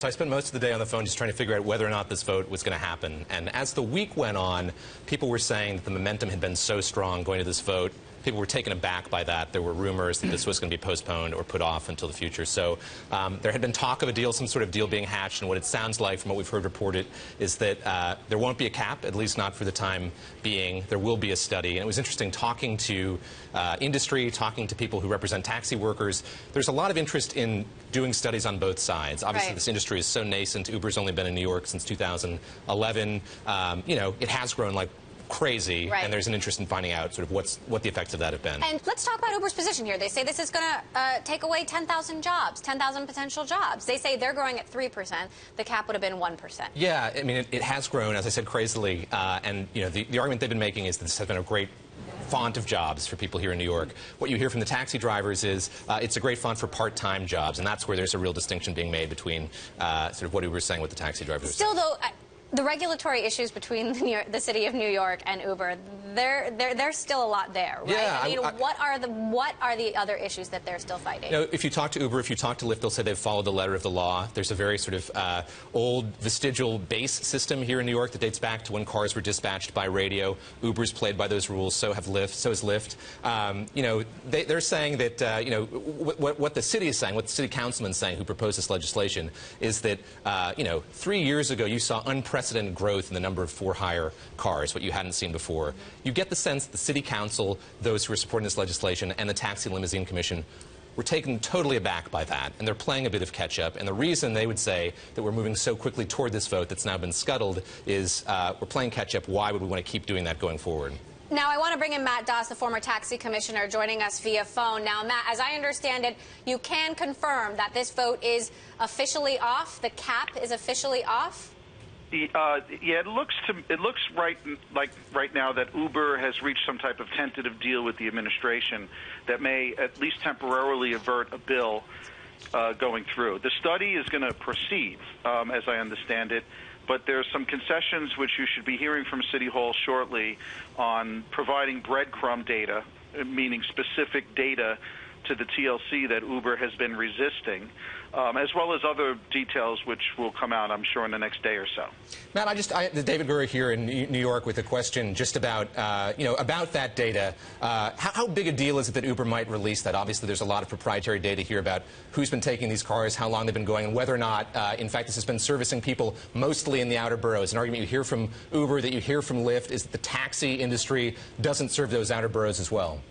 So I spent most of the day on the phone just trying to figure out whether or not this vote was going to happen. And as the week went on, people were saying that the momentum had been so strong going to this vote. People were taken aback by that. There were rumors that this was going to be postponed or put off until the future. So there had been talk of a deal, some sort of deal being hatched, and what it sounds like from what we've heard reported is that there won't be a cap, at least not for the time being. There will be a study. And it was interesting talking to industry, talking to people who represent taxi workers. There's a lot of interest in doing studies on both sides. Obviously, This industry is so nascent. Uber's only been in New York since 2011. You know, it has grown like crazy, and there's an interest in finding out sort of what the effects of that have been. And let's talk about Uber's position here. They say this is going to take away 10,000 jobs, 10,000 potential jobs. They say they're growing at 3%. The cap would have been 1%. Yeah, I mean, it has grown, as I said, crazily. And, you know, the argument they've been making is that this has been a great font of jobs for people here in New York. What you hear from the taxi drivers is it's a great font for part-time jobs, and that's where there's a real distinction being made between sort of what Uber's saying, what the taxi drivers are saying. Still, though, the regulatory issues between the city of New York and Uber, there's still a lot there, right? Yeah, I mean, what are the other issues that they're still fighting? You know, if you talk to Uber, if you talk to Lyft, they'll say they've followed the letter of the law. There's a very sort of old vestigial base system here in New York that dates back to when cars were dispatched by radio. Uber's played by those rules, so have Lyft, so is Lyft. You know, they're saying that, you know, what the city is saying, what the city councilman is saying who proposed this legislation is that, you know, 3 years ago you saw unprecedented growth in the number of for-hire cars, what you hadn't seen before. You get the sense the city council, those who are supporting this legislation, and the Taxi Limousine Commission were taken totally aback by that, and they're playing a bit of catch-up. And the reason they would say that we're moving so quickly toward this vote that's now been scuttled is we're playing catch-up. Why would we want to keep doing that going forward? Now, I want to bring in Matt Daus, the former taxi commissioner, joining us via phone. Now, Matt, as I understand it, you can confirm that this vote is officially off? The cap is officially off? Yeah, it looks right now that Uber has reached some type of tentative deal with the administration that may at least temporarily avert a bill going through. The study is going to proceed, as I understand it, but there's some concessions which you should be hearing from City Hall shortly on providing breadcrumb data, meaning specific data to the TLC that Uber has been resisting, as well as other details which will come out, I'm sure, in the next day or so. Matt, David Gura here in New York with a question just about, you know, about that data. How big a deal is it that Uber might release that? Obviously, there's a lot of proprietary data here about who's been taking these cars, how long they've been going, and whether or not, in fact, this has been servicing people mostly in the outer boroughs. An argument you hear from Uber, that you hear from Lyft, is that the taxi industry doesn't serve those outer boroughs as well.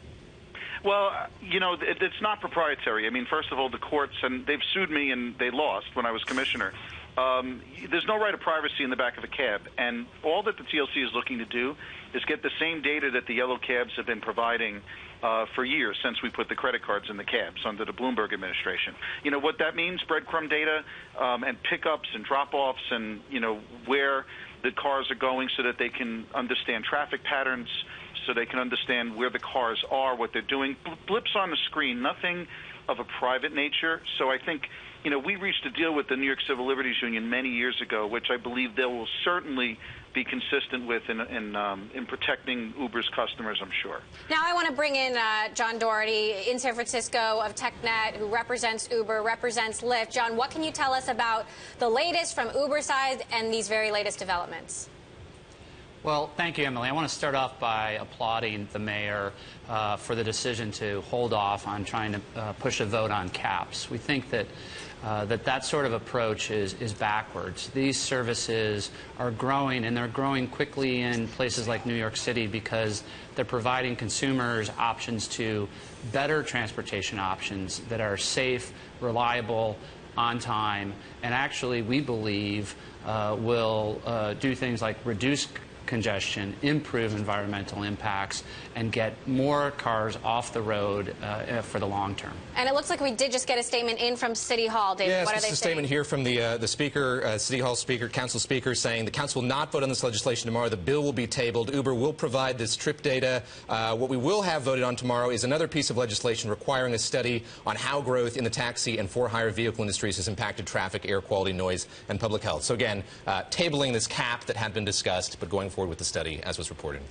Well, you know, it's not proprietary. I mean, first of all, the courts, and they've sued me and they lost when I was commissioner. There's no right of privacy in the back of a cab, and all that the TLC is looking to do is get the same data that the yellow cabs have been providing for years since we put the credit cards in the cabs under the Bloomberg administration. You know what that means? Breadcrumb data and pickups and drop-offs and, you know, where the cars are going so that they can understand traffic patterns, so they can understand where the cars are, what they're doing. Blips on the screen, nothing of a private nature. So I think, you know, we reached a deal with the New York Civil Liberties Union many years ago, which I believe they will certainly be consistent with in protecting Uber's customers, I'm sure. Now I want to bring in John Doherty in San Francisco of Technet, who represents Uber, represents Lyft. John, what can you tell us about the latest from Uber's side and these very latest developments? Well, thank you, Emily. I want to start off by applauding the mayor for the decision to hold off on trying to push a vote on caps. We think that that sort of approach is backwards. These services are growing, and they're growing quickly in places like New York City because they're providing consumers options to better transportation options that are safe, reliable, on time, and actually, we believe, will do things like reduce congestion, improve environmental impacts, and get more cars off the road for the long term. And it looks like we did just get a statement in from City Hall, David. Yes, what are they saying? Yes, a statement here from the Speaker, City Hall Speaker, Council Speaker, saying the Council will not vote on this legislation tomorrow. The bill will be tabled. Uber will provide this trip data. What we will have voted on tomorrow is another piece of legislation requiring a study on how growth in the taxi and for-hire vehicle industries has impacted traffic, air quality, noise, and public health. So again, tabling this cap that had been discussed, but going forward with the study, as was reported.